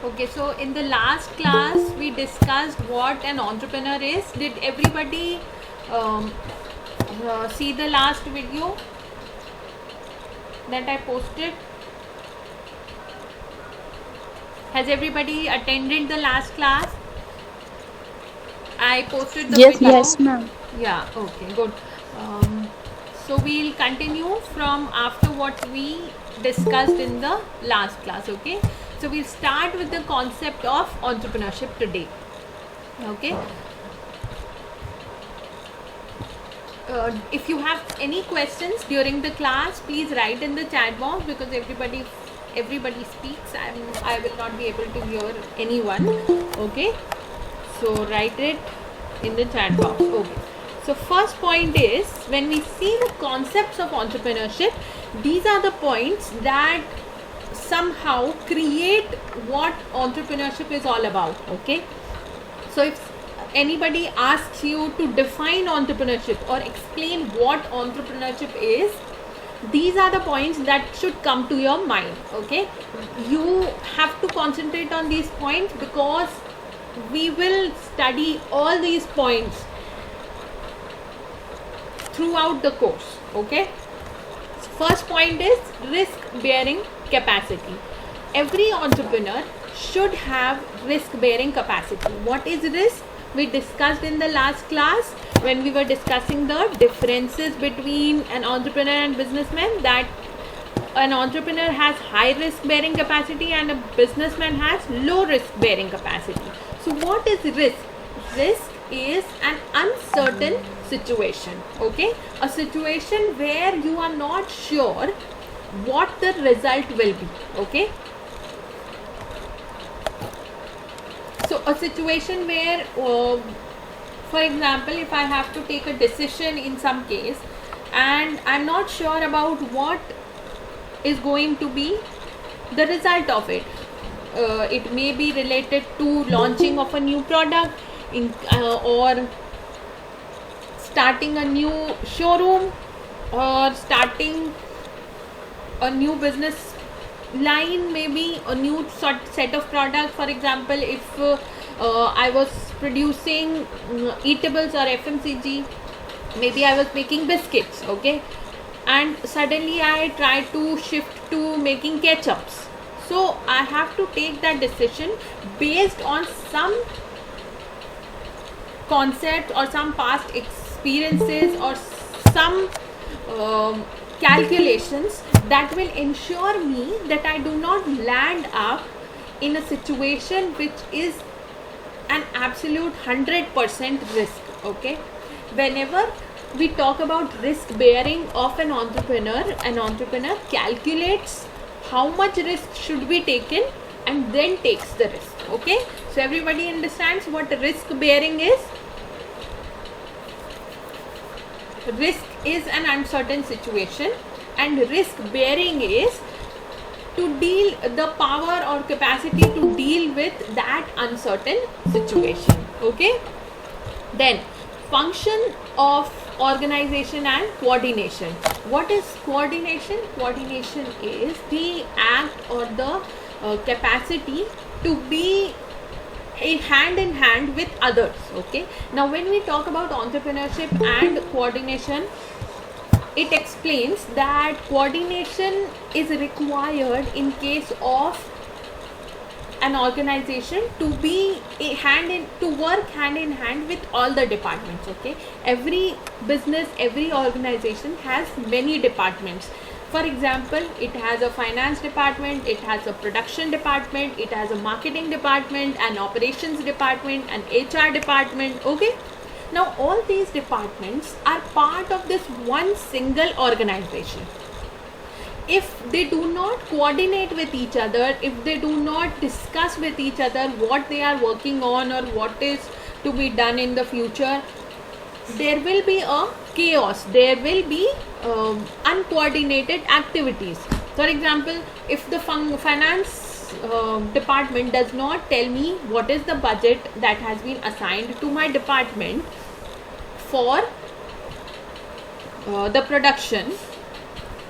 Okay, so in the last class we discussed what an entrepreneur is. Did everybody see the last video that I posted? Has everybody attended the last class? I posted the Yes, video. yes, ma'am. Yeah, okay, good. So we'll continue from after what we discussed in the last class. Okay, so we'll start with the concept of entrepreneurship today. Okay, if you have any questions during the class, please write in the chat box, because everybody speaks and I will not be able to hear anyone. Okay, so write it in the chat box. Okay, so first point is, when we see the concepts of entrepreneurship, these are the points that somehow create what entrepreneurship is all about. Okay, so if anybody asks you to define entrepreneurship or explain what entrepreneurship is, these are the points that should come to your mind. Okay, you have to concentrate on these points, because we will study all these points throughout the course. Okay, first point is risk bearing capacity. Every entrepreneur should have risk bearing capacity. What is risk? We discussed in the last class when we were discussing the differences between an entrepreneur and businessman, that an entrepreneur has high risk bearing capacity and a businessman has low risk bearing capacity. So what is risk? Risk is an uncertain situation. Okay, a situation where you are not sure what the result will be. Okay, so a situation where for example, if I have to take a decision in some case and I'm not sure about what is going to be the result of it, it may be related to launching of a new product or starting a new showroom or starting a new business line, maybe a new set of products. For example, if I was producing eatables or FMCG, maybe I was making biscuits. Okay, and suddenly I tried to shift to making ketchups. So I have to take that decision based on some concept or some past experiences or some calculations that will ensure me that I do not land up in a situation which is an absolute 100% risk. Okay, whenever we talk about risk bearing of an entrepreneur calculates how much risk should be taken and then takes the risk. Okay, so everybody understands what risk bearing is. Risk is an uncertain situation, and risk bearing is to deal the power or capacity to deal with that uncertain situation. Okay, then function of organization and coordination. What is coordination? Coordination is the act or the capacity to be hand in hand with others. Okay, now when we talk about entrepreneurship and coordination, it explains that coordination is required in case of an organization to be to work hand in hand with all the departments. Okay, every business, every organization has many departments. For example, it has a finance department, it has a production department, it has a marketing department, an operations department, an HR department. Okay, now all these departments are part of this one single organization. If they do not coordinate with each other, if they do not discuss with each other what they are working on or what is to be done in the future, there will be a chaos, there will be uncoordinated activities. For example, if the finance department does not tell me what is the budget that has been assigned to my department for the production,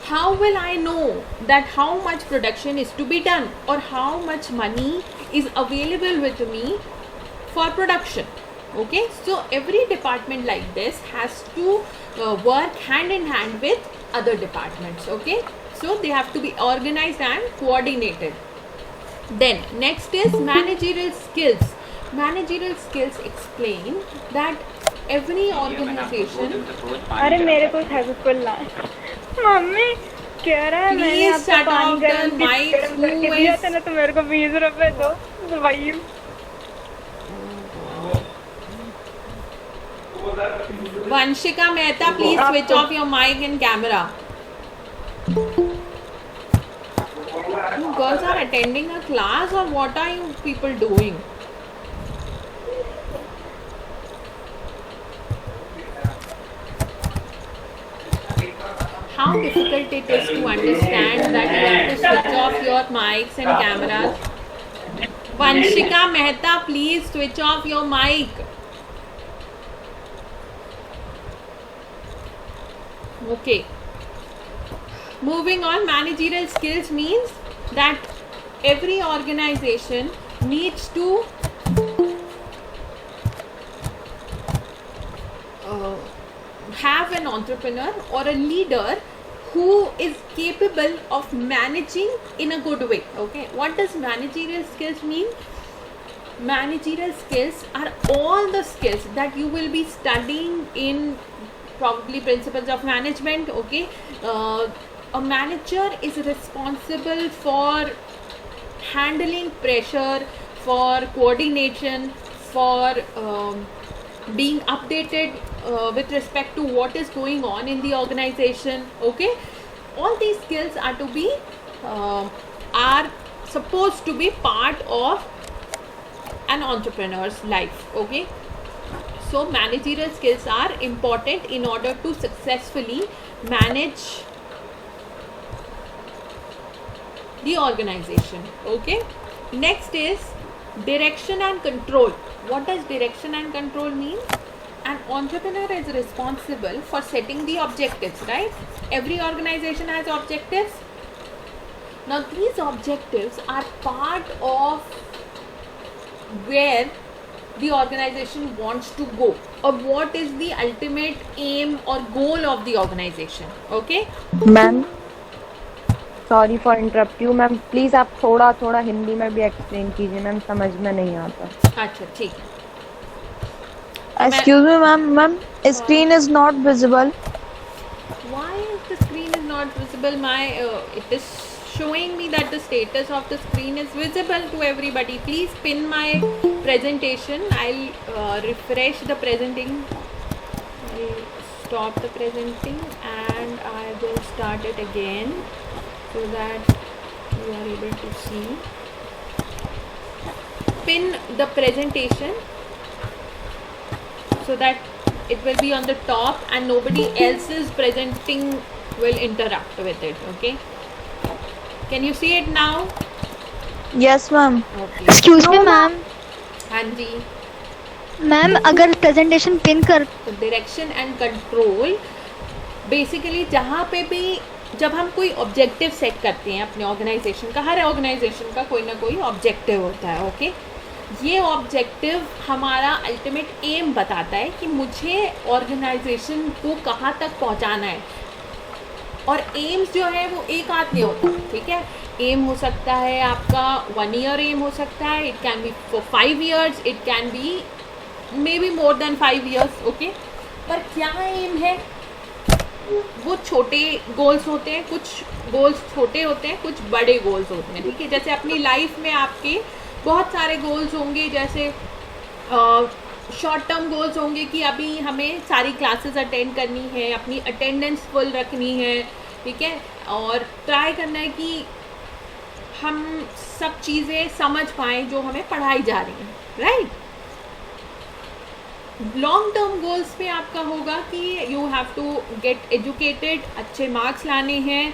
how will I know that how much production is to be done or how much money is available with me for production? Okay, so every department like this has to work hand in hand with other departments. Okay, so they have to be organized and coordinated. Then next is managerial skills. Managerial skills explain that every organization. अरे मेरे को है बिल्कुल ना mummy कह रहा है मैंने Please shut off the mics. Who is ना तो मेरे को 20 रुपए दो भाई Vanshika Mehta, please switch off your mic and camera. You girls are attending a class or what are you people doing? How difficult it is to understand that you have to switch off your mics and cameras. Vanshika Mehta, please switch off your mic. Okay. Moving on, managerial skills means that every organization needs to have an entrepreneur or a leader who is capable of managing in a good way. Okay, what does managerial skills mean? Managerial skills are all the skills that you will be studying in probably principles of management. Okay, a manager is responsible for handling pressure, for coordination, for being updated with respect to what is going on in the organization. Okay, all these skills are to be are supposed to be part of an entrepreneur's life. Okay, so managerial skills are important in order to successfully manage the organization. Okay, next is direction and control. What does direction and control mean? An entrepreneur is responsible for setting the objectives, right? Every organization has objectives. Now these objectives are part of where the organization wants to go, or what is the ultimate aim or goal of the organization. Okay, ma'am sorry for interrupt you ma'am please आप थोड़ा थोड़ा हिंदी में भी explain कीजिए ma'am समझ में नहीं आता अच्छा ठीक है excuse me ma'am ma'am screen is not visible why is the screen is not visible? It is showing me that the status of the screen is visible to everybody. Please pin my presentation. I'll refresh the presenting. I'll stop the presenting and I will start it again so that you are able to see. Pin the presentation so that it will be on the top and nobody else's presenting will interrupt with it. Okay, can you see it now? Yes ma'am Okay, excuse me ma'am हाँ जी. Ma'am अगर presentation pin कर तो direction and control basically जहाँ पे भी जब हम कोई ऑब्जेक्टिव सेट करते हैं अपने ऑर्गेनाइजेशन का, हर ऑर्गेनाइजेशन का कोई ना कोई ऑब्जेक्टिव होता है. ओके, ये ऑब्जेक्टिव हमारा अल्टीमेट एम बताता है कि मुझे ऑर्गेनाइजेशन को कहाँ तक पहुँचाना है. और एम्स जो है वो एक आध नहीं होता. ठीक है, एम हो सकता है आपका 1 ईयर एम हो सकता है, it can be for 5 years, it can be may be more than 5 years. Okay, पर क्या एम है? वो छोटे गोल्स होते हैं, कुछ गोल्स छोटे होते हैं, कुछ बड़े गोल्स होते हैं. ठीक है, जैसे अपनी लाइफ में आपके बहुत सारे गोल्स होंगे. जैसे शॉर्ट टर्म गोल्स होंगे कि अभी हमें सारी क्लासेस अटेंड करनी है, अपनी अटेंडेंस फुल रखनी है. ठीक है, और ट्राई करना है कि हम सब चीज़ें समझ पाएँ जो हमें पढ़ाई जा रही हैं. राइट, लॉन्ग टर्म गोल्स पे आपका होगा कि you have to get educated, अच्छे मार्क्स लाने हैं,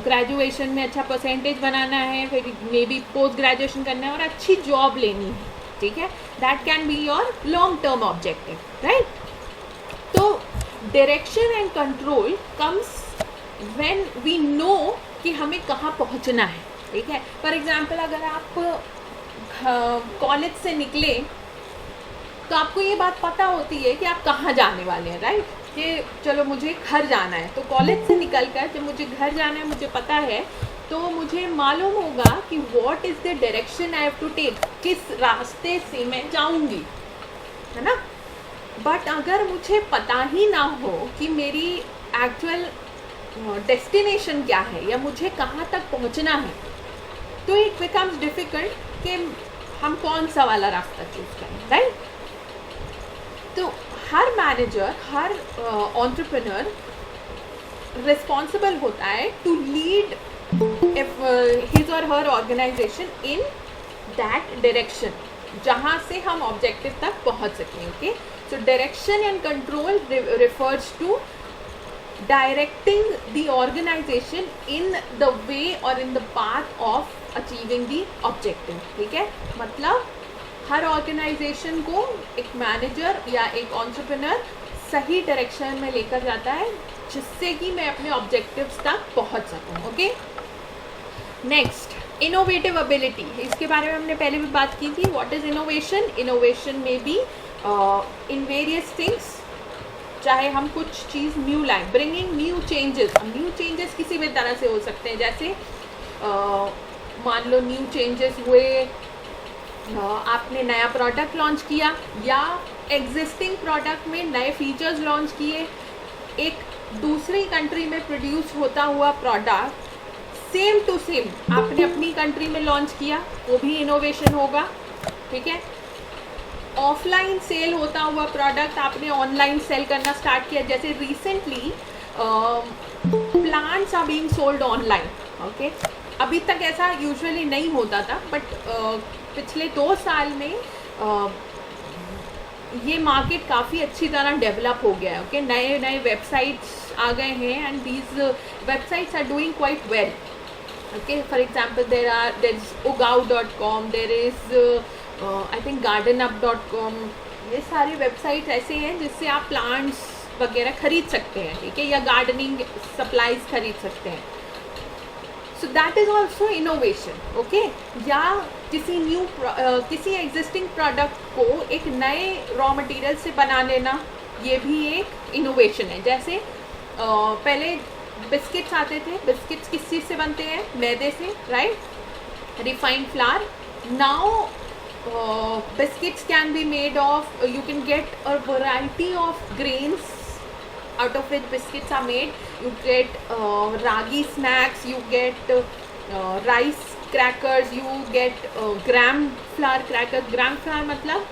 ग्रेजुएशन में अच्छा परसेंटेज बनाना है, फिर मे बी पोस्ट ग्रेजुएशन करना है और अच्छी जॉब लेनी है. ठीक है, that can be your long term objective. Right, तो direction and control comes when we know कि हमें कहाँ पहुँचना है, ठीक है। फॉर एग्जाम्पल अगर आप कॉलेज से निकले तो आपको ये बात पता होती है कि आप कहाँ जाने वाले हैं, राइट, कि चलो मुझे घर जाना है। तो कॉलेज से निकल कर जब मुझे घर जाना है मुझे पता है, तो मुझे मालूम होगा कि what is the direction I have to take, किस रास्ते से मैं जाऊंगी, है ना। बट अगर मुझे पता ही ना हो कि मेरी एक्चुअल डेस्टिनेशन क्या है या मुझे कहाँ तक पहुँचना है, तो इट बिकम्स डिफ़िकल्ट कि हम कौन सा वाला रास्ता चूज करें, राइट। तो हर मैनेजर, हर एंटरप्रेन्योर रिस्पॉन्सिबल होता है टू लीड हिज और हर ऑर्गेनाइजेशन इन दैट डायरेक्शन, जहाँ से हम ऑब्जेक्टिव तक पहुँच सकें, okay. So direction and control refers to directing the organization in the way or in the path of achieving the objective, ठीक है। मतलब हर ऑर्गेनाइजेशन को एक मैनेजर या एक एंटरप्रेन्योर सही डायरेक्शन में लेकर जाता है जिससे कि मैं अपने ऑब्जेक्टिव्स तक पहुंच सकूं, ओके। नेक्स्ट, इनोवेटिव एबिलिटी, इसके बारे में हमने पहले भी बात की थी। What is innovation? इनोवेशन में भी इन वेरियस थिंग्स, चाहे हम कुछ चीज़ न्यू लाएं, ब्रिंगिंग न्यू चेंजेस। अब न्यू चेंजेस किसी भी तरह से हो सकते हैं, जैसे मान लो न्यू चेंजेस हुए, आपने नया प्रोडक्ट लॉन्च किया या एग्जिस्टिंग प्रोडक्ट में नए फीचर्स लॉन्च किए। एक दूसरी कंट्री में प्रोड्यूस होता हुआ प्रोडक्ट सेम टू सेम आपने अपनी कंट्री में लॉन्च किया, वो भी इनोवेशन होगा, ठीक है। ऑफलाइन सेल होता हुआ प्रोडक्ट आपने ऑनलाइन सेल करना स्टार्ट किया, जैसे recently plants are being sold online, okay. अभी तक ऐसा यूजुअली नहीं होता था, बट पिछले 2 साल में ये मार्केट काफ़ी अच्छी तरह डेवलप हो गया है, ओके। नए नए वेबसाइट्स आ गए हैं and these websites are doing quite well, okay. For example there is ugav.com, there is I think gardenup.com। ये सारी वेबसाइट्स ऐसे हैं जिससे आप प्लांट्स वगैरह खरीद सकते हैं, ठीक है, या गार्डनिंग सप्लाईज खरीद सकते हैं। So that is also innovation, okay. या किसी एग्जिस्टिंग प्रोडक्ट को एक नए रॉ मटेरियल से बना लेना, ये भी एक इनोवेशन है। जैसे पहले बिस्किट्स आते थे, बिस्किट्स किस चीज़ से बनते हैं? मैदे से, right, refined flour. Now biscuits can be made of, you can get a variety of grains out of which biscuits are made. You get ragi snacks, you get rice crackers, you get gram flour crackers। gram flour मतलब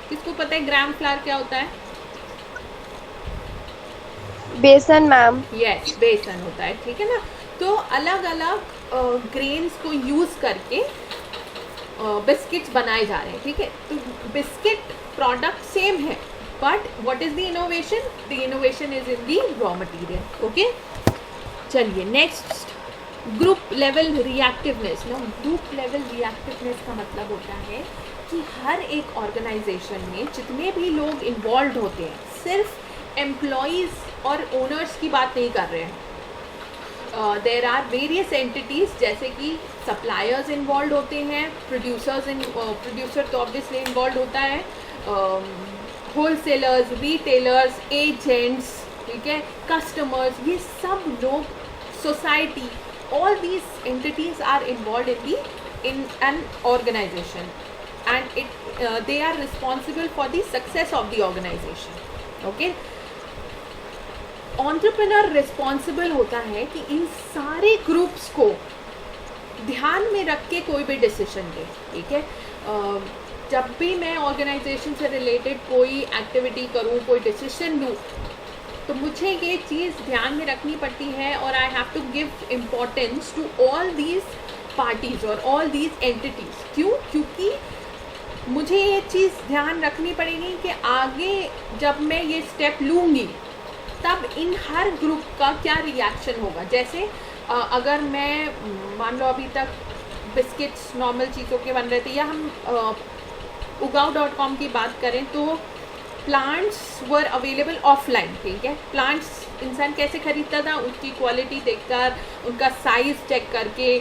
किसको पता है gram flour क्या होता है? बेसन ma'am. Yes, बेसन होता है, ठीक है ना। तो अलग अलग ग्रेन्स को यूज़ करके बिस्किट्स बनाए जा रहे हैं, ठीक है। तो बिस्किट प्रोडक्ट सेम है, but what is the innovation? The innovation is in the raw material, okay. चलिए नेक्स्ट, ग्रुप लेवल रिएक्टिवनेस। ना, ग्रुप लेवल रिएक्टिवनेस का मतलब होता है कि हर एक ऑर्गेनाइजेशन में जितने भी लोग इन्वॉल्व होते हैं, सिर्फ एम्प्लॉयज़ और ओनर्स की बात नहीं कर रहे हैं। देर आर वेरियस एंटिटीज़, जैसे कि सप्लायर्स इन्वॉल्व होते हैं, प्रोड्यूसर तो ऑब्वियसली इन्वॉल्व होता है, होलसेलर्स, रिटेलर्स, एजेंट्स, ठीक है, कस्टमर्स, ये सब लोग, society, all these entities are involved in an organization, and they are responsible for the success of the organization, okay। Entrepreneur responsible होता है कि इन सारे ग्रुप्स को ध्यान में रख के कोई भी डिसीजन ले, ठीक है। जब भी मैं ऑर्गेनाइजेशन से रिलेटेड कोई एक्टिविटी करूँ, कोई डिसीजन लूँ, तो मुझे ये चीज़ ध्यान में रखनी पड़ती है, और I have to give importance to all these parties और ऑल दीज एंटिटीज़। क्यों? क्योंकि मुझे ये चीज़ ध्यान रखनी पड़ेगी कि आगे जब मैं ये स्टेप लूँगी तब इन हर ग्रुप का क्या रिएक्शन होगा। जैसे अगर मैं मान लो अभी तक बिस्किट्स नॉर्मल चीज़ों के बन रहे थे, या हम ugav.com की बात करें तो प्लांट्स वर अवेलेबल ऑफलाइन, ठीक है। प्लांट्स इंसान कैसे खरीदता था, उसकी क्वालिटी देखकर, उनका साइज चेक करके,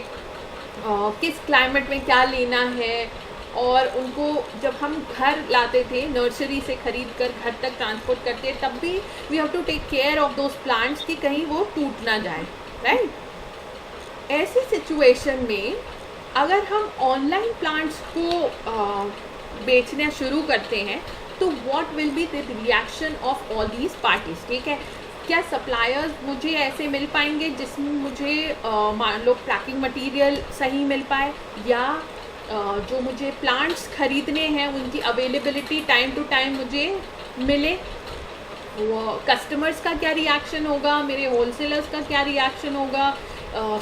किस क्लाइमेट में क्या लेना है, और उनको जब हम घर लाते थे नर्सरी से खरीद कर घर तक ट्रांसपोर्ट करते, तब भी we have to take care of those plants कि कहीं वो टूट ना जाए, राइट। ऐसी सिचुएशन में अगर हम ऑनलाइन प्लांट्स को बेचना शुरू करते हैं तो what will be the reaction of all these parties, ठीक है। क्या सप्लायर्स मुझे ऐसे मिल पाएंगे जिसमें मुझे मान लो पैकिंग मटेरियल सही मिल पाए, या जो मुझे प्लांट्स खरीदने हैं उनकी अवेलेबिलिटी टाइम टू टाइम मुझे मिले। वो कस्टमर्स का क्या रिएक्शन होगा, मेरे होलसेलर्स का क्या रिएक्शन होगा,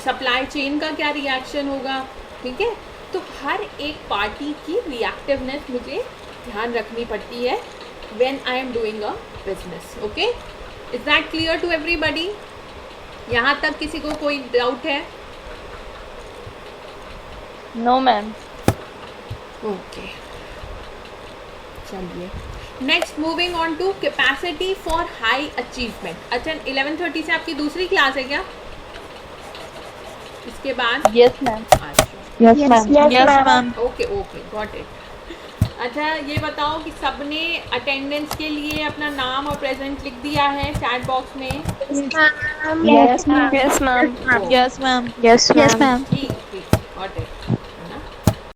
सप्लाई चेन का क्या रिएक्शन होगा, ठीक है। तो हर एक पार्टी की रिएक्टिवनेस मुझे ध्यान रखनी पड़ती है when I am doing a business, okay. Is that clear to everybody? यहाँ तक किसी को कोई डाउट है? No ma'am. ओके, चलिए next moving on to capacity for high achievement. अच्छा, 11:30 से आपकी दूसरी क्लास है क्या इसके बाद? Yes ma'am. अच्छा, yes ma'am. Okay okay, got it. अच्छा, ये बताओ कि सबने अटेंडेंस के लिए अपना नाम और प्रेजेंट लिख दिया है चैट बॉक्स में? Yes ma'am. Yes ma'am. Yes ma'am. ठीक ठीक, गॉट इट।